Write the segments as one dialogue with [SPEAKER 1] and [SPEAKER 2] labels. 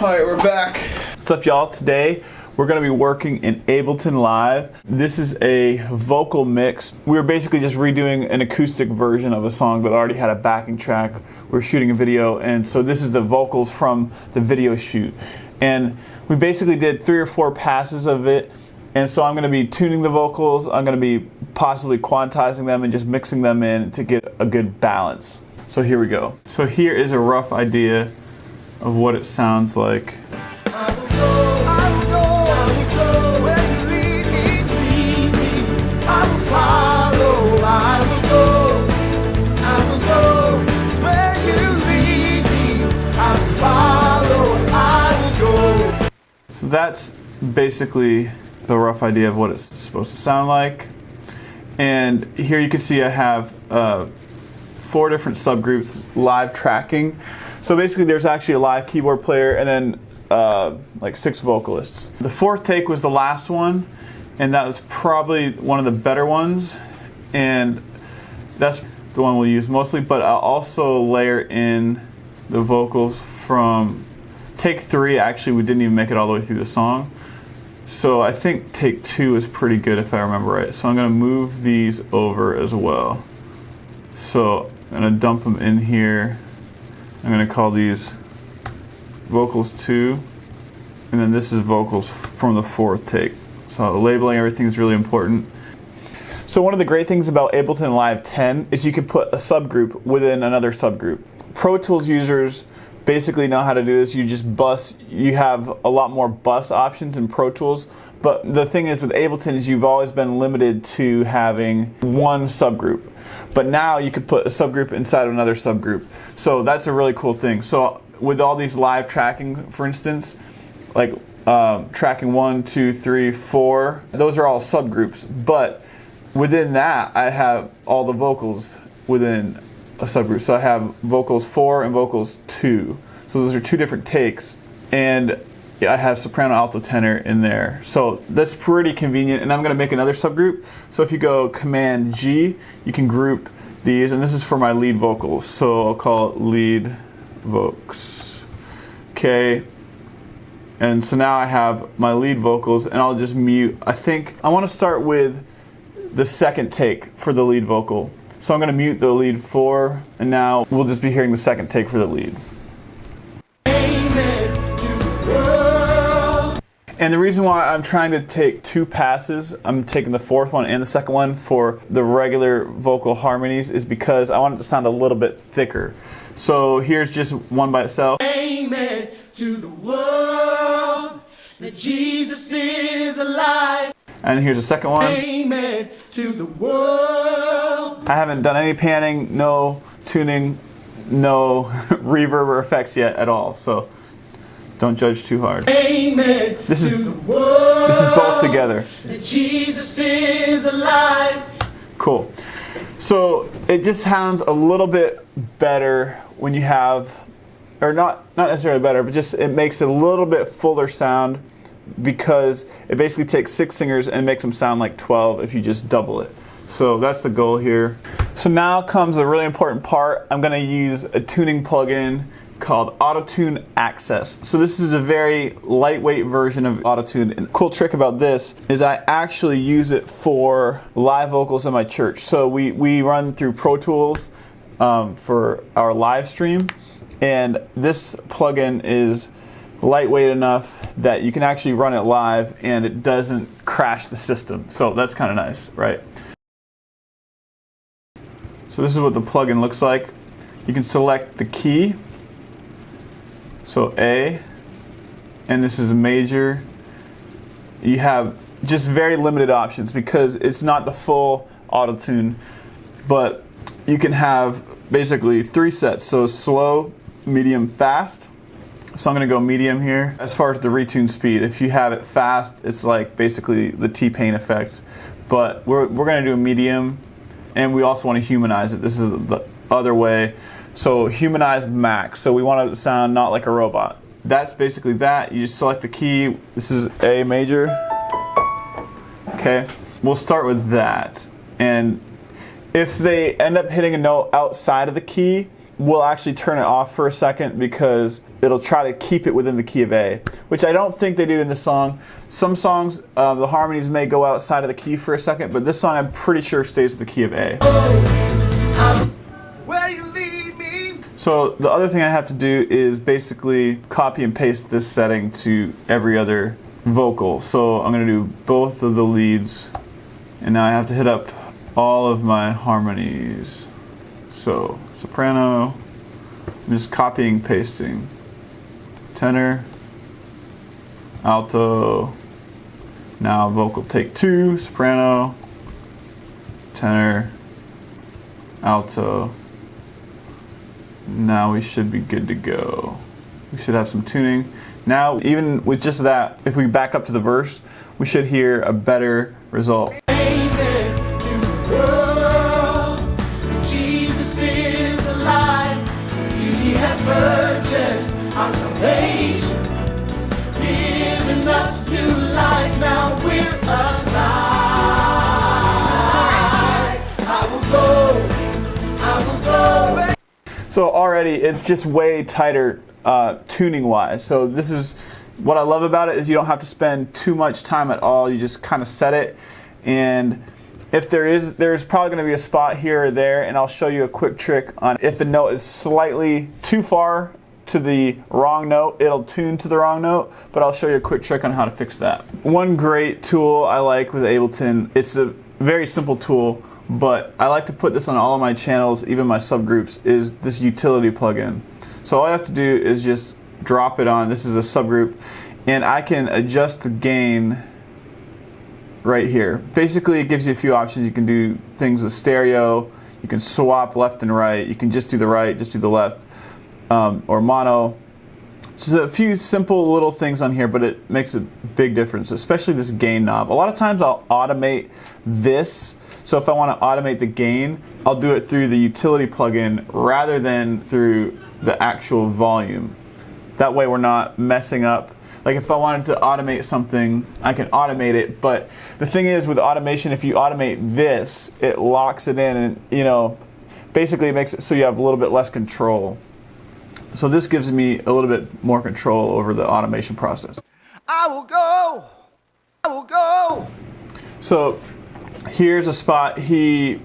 [SPEAKER 1] Alright, we're back. What's up, y'all? Today we're going to be working in Ableton Live. This is a vocal mix. We were basically just redoing an acoustic version of a song that already had a backing track. We're shooting a video, and so this is the vocals from the video shoot. And we basically did 3 or 4 passes of it, and so I'm going to be tuning the vocals. I'm going to be possibly quantizing them and just mixing them in to get a good balance. So here we go. So here is a rough idea of what it sounds like. So that's basically the rough idea of what it's supposed to sound like. And here you can see I have 4 different subgroups live tracking. So basically there's actually a live keyboard player and then like 6 vocalists. The 4th take was the last one, and that was probably one of the better ones, and that's the one we'll use mostly, but I'll also layer in the vocals from take 3. Actually, we didn't even make it all the way through the song. So I think take 2 is pretty good if I remember right. So I'm going to move these over as well. So I'm going to dump them in here. I'm going to call these vocals 2, and then this is vocals from the 4th take. So labeling everything is really important. So one of the great things about Ableton Live 10 is you can put a subgroup within another subgroup. Pro Tools users basically know how to do this. You have a lot more bus options in Pro Tools, but the thing is with Ableton is you've always been limited to having one subgroup. But now you could put a subgroup inside of another subgroup. So that's a really cool thing. So with all these live tracking, for instance, like tracking 1, 2, 3, 4, those are all subgroups. But within that, I have all the vocals within a subgroup. So I have vocals 4 and vocals 2. So those are 2 different takes. And I have soprano, alto, tenor in there. So that's pretty convenient, and I'm going to make another subgroup. So if you go Command G, you can group these, and this is for my lead vocals. So I'll call it lead vocals. Okay. And so now I have my lead vocals, and I'll just mute. I think I want to start with the 2nd take for the lead vocal. So I'm going to mute the lead 4, and now we'll just be hearing the 2nd take for the lead. And the reason why I'm trying to take 2 passes, I'm taking the 4th one and the 2nd one for the regular vocal harmonies, is because I want it to sound a little bit thicker. So here's just one by itself. Amen to the world that Jesus is alive. And here's the 2nd one. Amen to the world. I haven't done any panning, no tuning, no reverb or effects yet at all. So don't judge too hard. Amen. This is both together. That Jesus is alive. Cool. So it just sounds a little bit better when you have, or not necessarily better, but just it makes it a little bit fuller sound, because it basically takes 6 singers and makes them sound like 12 if you just double it. So that's the goal here. So now comes a really important part. I'm going to use a tuning plugin called Auto-Tune Access. So this is a very lightweight version of Auto-Tune. And the cool trick about this is I actually use it for live vocals in my church. So we run through Pro Tools for our live stream, and this plugin is lightweight enough that you can actually run it live and it doesn't crash the system. So that's kind of nice, right? So this is what the plugin looks like. You can select the key. So A, and this is a major. You have just very limited options because it's not the full auto-tune, but you can have basically 3 sets. So slow, medium, fast. So I'm going to go medium here. As far as the retune speed, if you have it fast, it's like basically the T-Pain effect. But we're going to do a medium, and we also want to humanize it. This is the other way. So humanize max. So we want it to sound not like a robot. That's basically that. You just select the key. This is A major. Okay. We'll start with that. And if they end up hitting a note outside of the key, we'll actually turn it off for a second because it'll try to keep it within the key of A, which I don't think they do in this song. Some songs, the harmonies may go outside of the key for a second, but this song I'm pretty sure stays with the key of A.
[SPEAKER 2] Where you lead me.
[SPEAKER 1] So the other thing I have to do is basically copy and paste this setting to every other vocal. So I'm going to do both of the leads, and now I have to hit up all of my harmonies. So soprano, I'm just copying, pasting. Tenor, alto, now vocal take 2, soprano, tenor, alto. Now we should be good to go. We should have some tuning. Now, even with just that, if we back up to the verse, we should hear a better result.
[SPEAKER 2] Purchased our salvation, giving us new life. Now we're alive. I will go.
[SPEAKER 1] So already it's just way tighter tuning wise. So this is what I love about it, is you don't have to spend too much time at all. You just kind of set it, and if there's probably going to be a spot here or there, and I'll show you a quick trick on if a note is slightly too far to the wrong note, it'll tune to the wrong note, but I'll show you a quick trick on how to fix that. One great tool I like with Ableton, it's a very simple tool, but I like to put this on all of my channels, even my subgroups, is this utility plugin. So all I have to do is just drop it on, this is a subgroup, and I can adjust the gain right here. Basically, it gives you a few options. You can do things with stereo, you can swap left and right, you can just do the right, just do the left, or mono. Just a few simple little things on here, but it makes a big difference, especially this gain knob. A lot of times I'll automate this, so if I want to automate the gain, I'll do it through the utility plugin rather than through the actual volume. That way we're not messing up. Like if I wanted to automate something, I can automate it, but the thing is with automation, if you automate this, it locks it in, and basically it makes it so you have a little bit less control. So this gives me a little bit more control over the automation process.
[SPEAKER 2] I will go.
[SPEAKER 1] So here's a spot he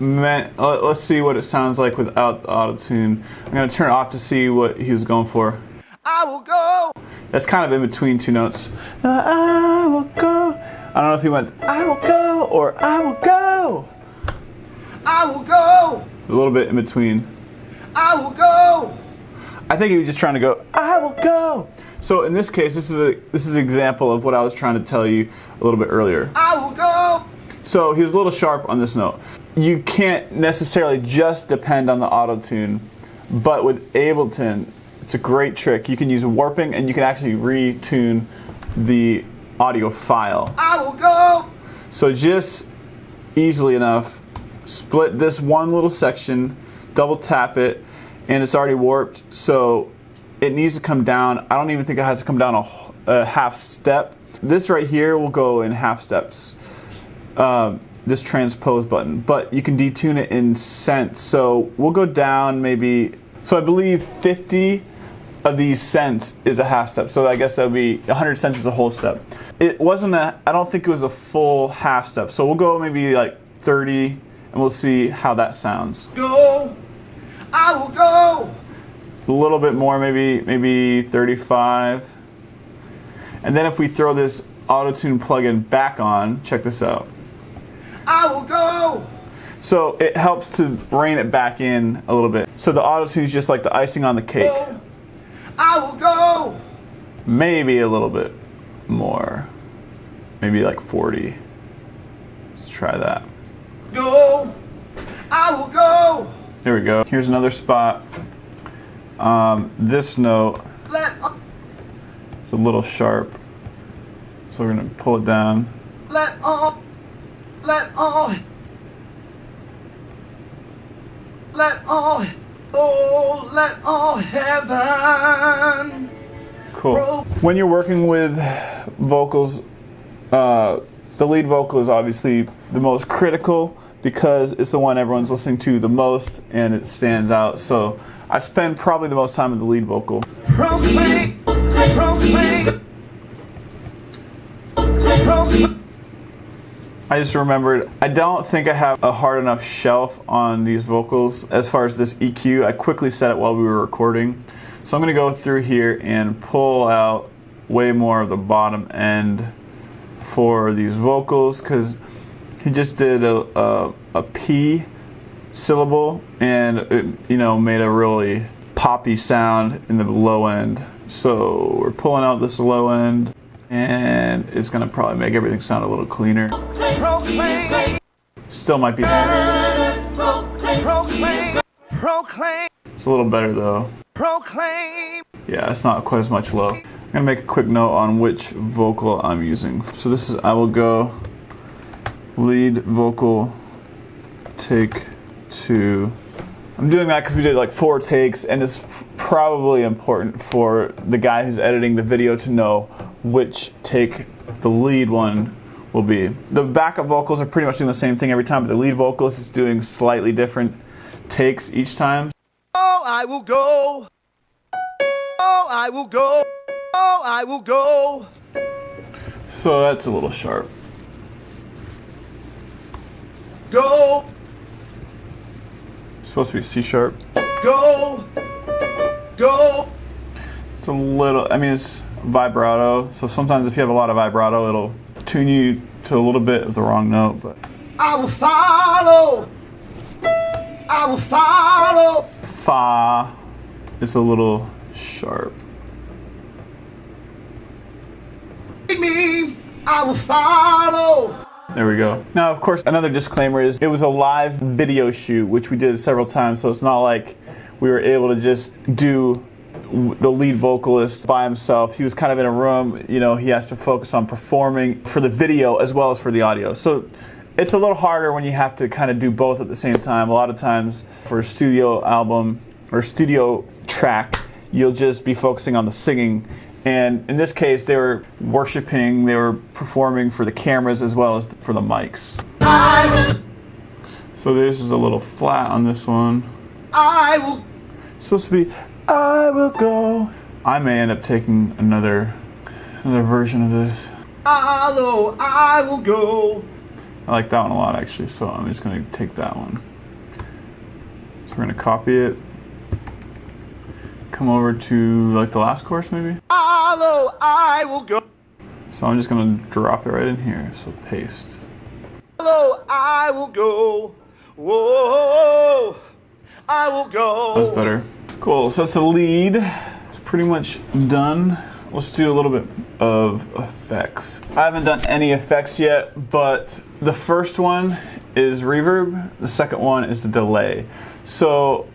[SPEAKER 1] meant, let's see what it sounds like without the auto-tune. I'm going to turn it off to see what he was going for.
[SPEAKER 2] I will go.
[SPEAKER 1] That's kind of in between two notes. I will go. I don't know if he went, I will go, or I will go.
[SPEAKER 2] I will go.
[SPEAKER 1] A little bit in between.
[SPEAKER 2] I will go.
[SPEAKER 1] I think he was just trying to go, I will go. So in this case, this is an example of what I was trying to tell you a little bit earlier.
[SPEAKER 2] I will go.
[SPEAKER 1] So he was a little sharp on this note. You can't necessarily just depend on the auto-tune, but with Ableton, it's a great trick. You can use warping, and you can actually retune the audio file.
[SPEAKER 2] I will go.
[SPEAKER 1] So just easily enough, split this one little section, double tap it, and it's already warped, so it needs to come down. I don't even think it has to come down a half step. This right here will go in half steps, this transpose button, but you can detune it in cents. So we'll go down maybe, so I believe 50 of these cents is a half step, so I guess that would be 100 cents is a whole step. It wasn't I don't think it was a full half step, so we'll go maybe like 30, and we'll see how that sounds.
[SPEAKER 2] Go. I will go.
[SPEAKER 1] A little bit more, maybe 35. And then if we throw this auto-tune plugin back on, check this out.
[SPEAKER 2] I will go.
[SPEAKER 1] So it helps to rein it back in a little bit. So the auto-tune is just like the icing on the cake.
[SPEAKER 2] I will go.
[SPEAKER 1] Maybe a little bit more. Maybe like 40. Let's try that.
[SPEAKER 2] Go. I will go.
[SPEAKER 1] There we go. Here's another spot. This note is a little sharp, so we're going to pull it down.
[SPEAKER 2] Let all heaven.
[SPEAKER 1] Cool. When you're working with vocals, the lead vocal is obviously the most critical because it's the one everyone's listening to the most and it stands out. So I spend probably the most time with the lead vocal.
[SPEAKER 2] Proclaim, proclaim, proclaim.
[SPEAKER 1] I just remembered, I don't think I have a hard enough shelf on these vocals. As far as this EQ, I quickly set it while we were recording. So I'm gonna go through here and pull out way more of the bottom end for these vocals, because he just did a P syllable and it, you know, made a really poppy sound in the low end. So we're pulling out this low end, and it's gonna probably make everything sound a little cleaner.
[SPEAKER 2] Proclaim,
[SPEAKER 1] Still might be,
[SPEAKER 2] proclaim, proclaim,
[SPEAKER 1] it's a little better though.
[SPEAKER 2] proclaim.
[SPEAKER 1] Yeah, it's not quite as much low. I'm gonna make a quick note on which vocal I'm using. So this is, I will go lead vocal take 2. I'm doing that because we did like 4 takes, and it's probably important for the guy who's editing the video to know which take the lead one will be. The backup vocals are pretty much doing the same thing every time, but the lead vocalist is doing slightly different takes each time.
[SPEAKER 2] Oh, I will go. Oh, I will go. Oh, I will go.
[SPEAKER 1] So that's a little sharp.
[SPEAKER 2] Go,
[SPEAKER 1] It's supposed to be C sharp.
[SPEAKER 2] go, go.
[SPEAKER 1] It's a little, I mean, it's vibrato, so sometimes if you have a lot of vibrato, it'll tune you to a little bit of the wrong note, but
[SPEAKER 2] I will follow. I will follow.
[SPEAKER 1] fa is a little sharp.
[SPEAKER 2] Lead me. I will follow.
[SPEAKER 1] There we go. Now, of course, another disclaimer is it was a live video shoot, which we did several times, so it's not like we were able to just do the lead vocalist by himself. He was kind of in a room, you know, he has to focus on performing for the video as well as for the audio. So it's a little harder when you have to kind of do both at the same time. A lot of times for a studio album or studio track, you'll just be focusing on the singing. And in this case, they were worshiping, they were performing for the cameras as well as for the mics. So this is a little flat on this one.
[SPEAKER 2] I will.
[SPEAKER 1] It's supposed to be, I will go. I may end up taking another version of this.
[SPEAKER 2] Follow. I will go.
[SPEAKER 1] I like that one a lot actually, so I'm just gonna take that one. So we're gonna copy it. Come over to like the last chorus maybe.
[SPEAKER 2] Follow. I will go.
[SPEAKER 1] So I'm just gonna drop it right in here, so paste.
[SPEAKER 2] Follow. I will go. Whoa. I will go.
[SPEAKER 1] That's better. Cool, so that's the lead. It's pretty much done. Let's do a little bit of effects. I haven't done any effects yet, but the first one is reverb. The second one is the delay. So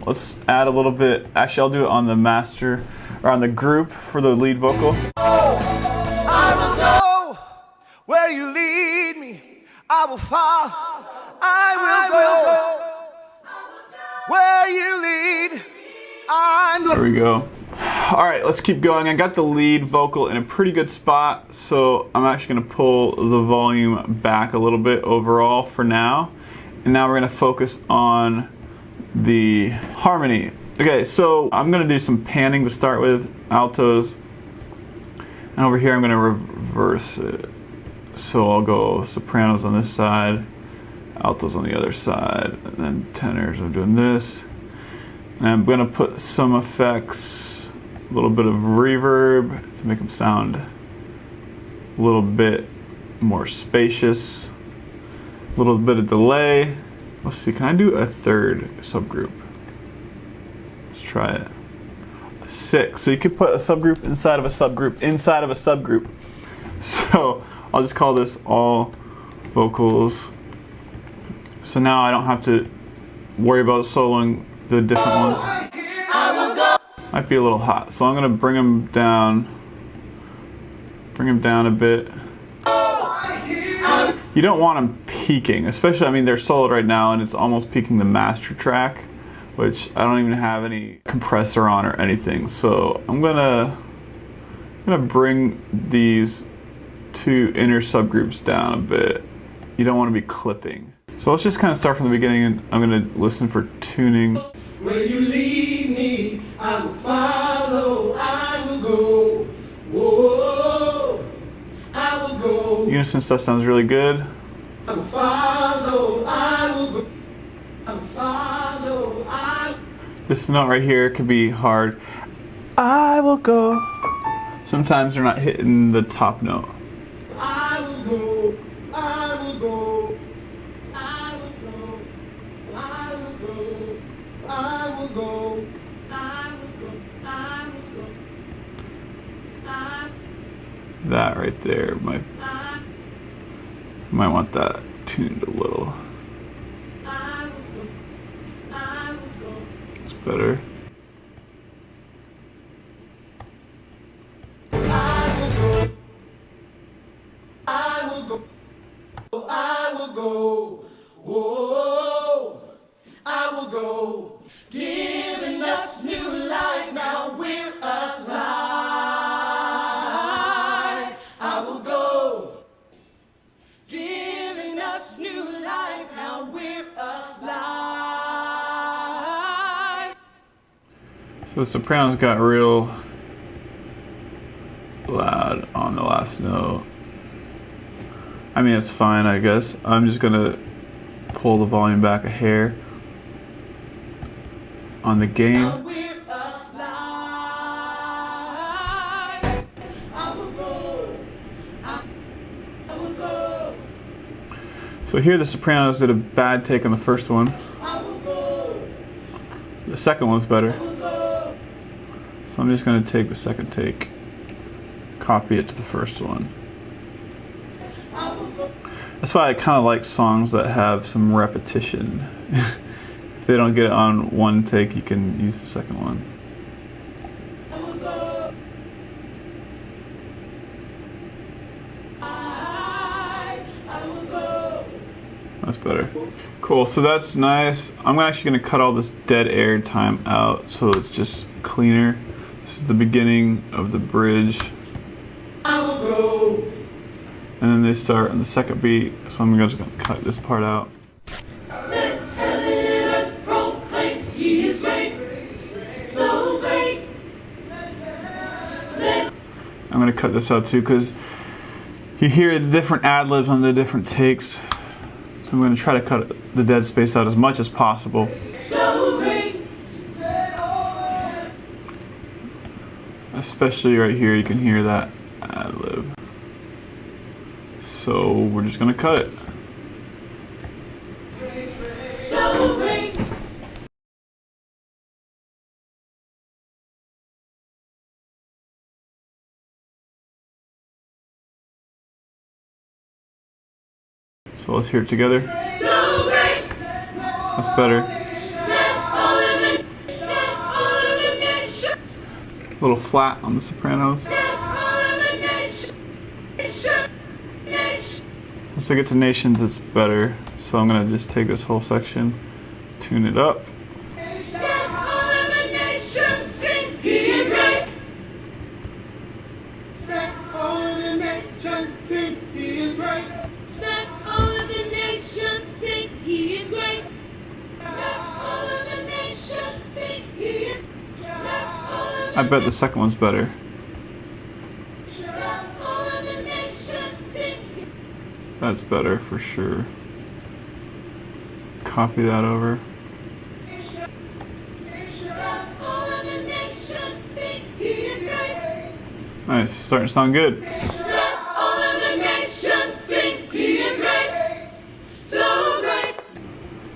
[SPEAKER 1] let's add a little bit. Actually, I'll do it on the master, or on the group for the lead vocal.
[SPEAKER 2] I will go where you lead me. I will follow. I will go where you lead. I'm
[SPEAKER 1] There
[SPEAKER 2] going.
[SPEAKER 1] we go. All right, let's keep going. I got the lead vocal in a pretty good spot, so I'm actually gonna pull the volume back a little bit overall for now. And now we're gonna focus on the harmony. Okay, so I'm gonna do some panning to start with, altos. And over here I'm gonna reverse it. So I'll go sopranos on this side, altos on the other side, and then tenors. I'm doing this. And I'm gonna put some effects, a little bit of reverb to make them sound a little bit more spacious, a little bit of delay. Let's see, can I do a third subgroup? Let's try it. 6. So you could put a subgroup inside of a subgroup inside of a subgroup. So I'll just call this all vocals. So now I don't have to worry about soloing the different ones. Might be a little hot, so I'm gonna bring them down a bit. You don't want them peaking, especially, I mean, they're soloed right now and it's almost peaking the master track, which I don't even have any compressor on or anything. So I'm gonna bring these two inner subgroups down a bit. You don't want to be clipping. So let's just kind of start from the beginning, and I'm going to listen for tuning.
[SPEAKER 2] Where you lead me, I will follow, I will go. Whoa, I will go.
[SPEAKER 1] Unison stuff sounds really good.
[SPEAKER 2] I will follow, I will go. I will follow,
[SPEAKER 1] This note right here could be hard. I will go. Sometimes they're not hitting the top note.
[SPEAKER 2] I will go, I will go. I will go, I will go. I will go, I will go, I will go.
[SPEAKER 1] That right there might want that tuned a little. It's better.
[SPEAKER 2] I will go, I will go, I will go. Whoa, I will go. Giving us new life, now we're alive. I will go. Giving us new life, now we're alive.
[SPEAKER 1] So the sopranos got real loud on the last note. I mean, it's fine, I guess. I'm just gonna pull the volume back a hair on the gain.
[SPEAKER 2] Now we're alive. I will go. I will go.
[SPEAKER 1] So here the sopranos did a bad take on the first one.
[SPEAKER 2] I will go.
[SPEAKER 1] The second one's better.
[SPEAKER 2] I will go.
[SPEAKER 1] So I'm just gonna take the second take, copy it to the first one.
[SPEAKER 2] I will go.
[SPEAKER 1] That's why I kind of like songs that have some repetition. If they don't get it on one take, you can use the second one.
[SPEAKER 2] I will go. I will go.
[SPEAKER 1] That's better. Cool, so that's nice. I'm actually gonna cut all this dead air time out so it's just cleaner. This is the beginning of the bridge.
[SPEAKER 2] I will go.
[SPEAKER 1] And then they start on the second beat, so I'm just gonna cut this part out.
[SPEAKER 2] Let heaven and earth proclaim He is great, so great.
[SPEAKER 1] I'm gonna cut this out too because you hear the different ad-libs on the different takes. So I'm gonna try to cut the dead space out as much as possible.
[SPEAKER 2] So great.
[SPEAKER 1] Especially right here, you can hear that ad-lib. So we're just gonna cut it.
[SPEAKER 2] So great.
[SPEAKER 1] So let's hear it together.
[SPEAKER 2] So great.
[SPEAKER 1] That's better. A little flat on the sopranos. Once I get to nations, it's better. So I'm gonna just take this whole section, tune it up. I bet the second one's better. That's better for sure. Copy that over. Nice, starting to sound good.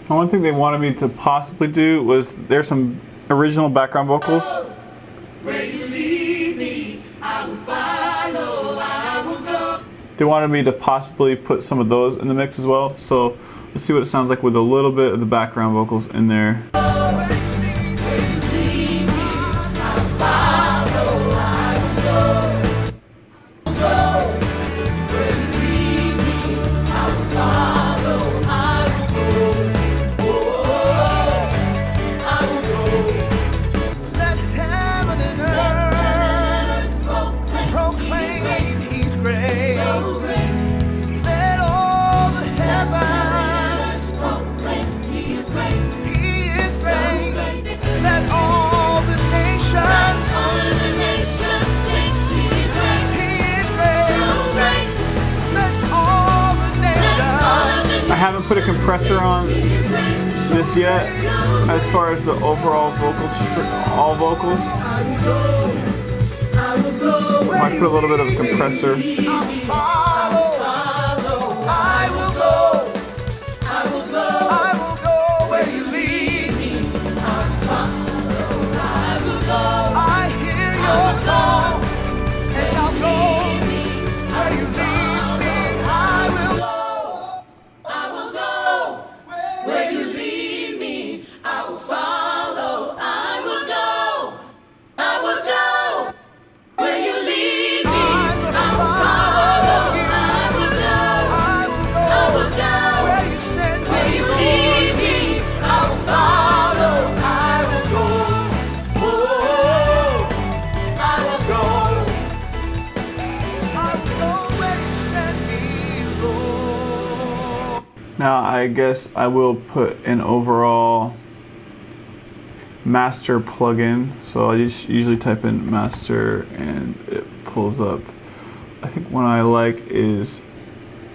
[SPEAKER 1] One thing they wanted me to possibly do was there's some original background vocals.
[SPEAKER 2] Where you lead me, I will follow, I will go.
[SPEAKER 1] They wanted me to possibly put some of those in the mix as well. So let's see what it sounds like with a little bit of the background vocals in there.
[SPEAKER 2] Let heaven and earth proclaim He's great. Let all the heavens
[SPEAKER 1] haven't put a compressor on this yet as far as the overall all vocals. Might put a little bit of a compressor. Now I guess I will put an overall master plugin. So I just usually type in master and it pulls up. I think one I like is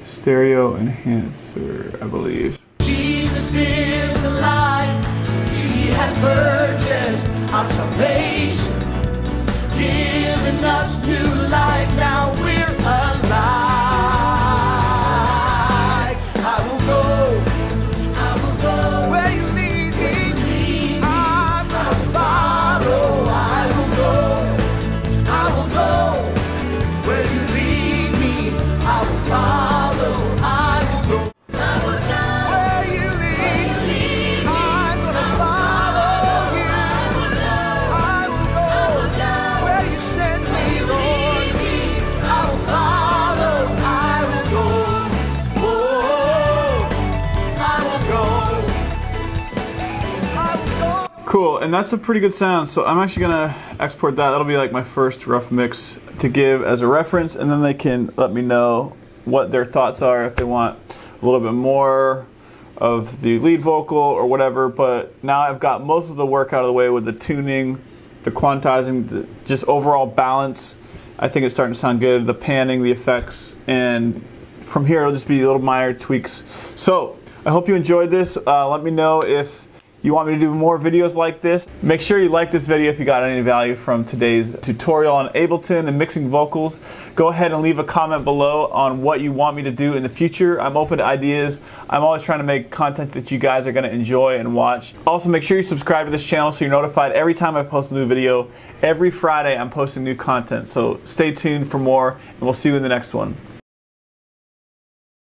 [SPEAKER 1] stereo enhancer, I believe.
[SPEAKER 2] Jesus is alive. He has purchased our salvation, giving us new life. Now we're alive.
[SPEAKER 1] Cool, and that's a pretty good sound, so I'm actually gonna export that. That'll be like my first rough mix to give as a reference, and then they can let me know what their thoughts are, if they want a little bit more of the lead vocal or whatever. But now I've got most of the work out of the way with the tuning, the quantizing, the just overall balance. I think it's starting to sound good, the panning, the effects, and from here it'll just be little minor tweaks. So I hope you enjoyed this. Let me know if you want me to do more videos like this. Make sure you like this video if you got any value from today's tutorial on Ableton and mixing vocals. Go ahead and leave a comment below on what you want me to do in the future. I'm open to ideas. I'm always trying to make content that you guys are going to enjoy and watch. Also, make sure you subscribe to this channel so you're notified every time I post a new video. Every Friday I'm posting new content, so stay tuned for more, and we'll see you in the next one.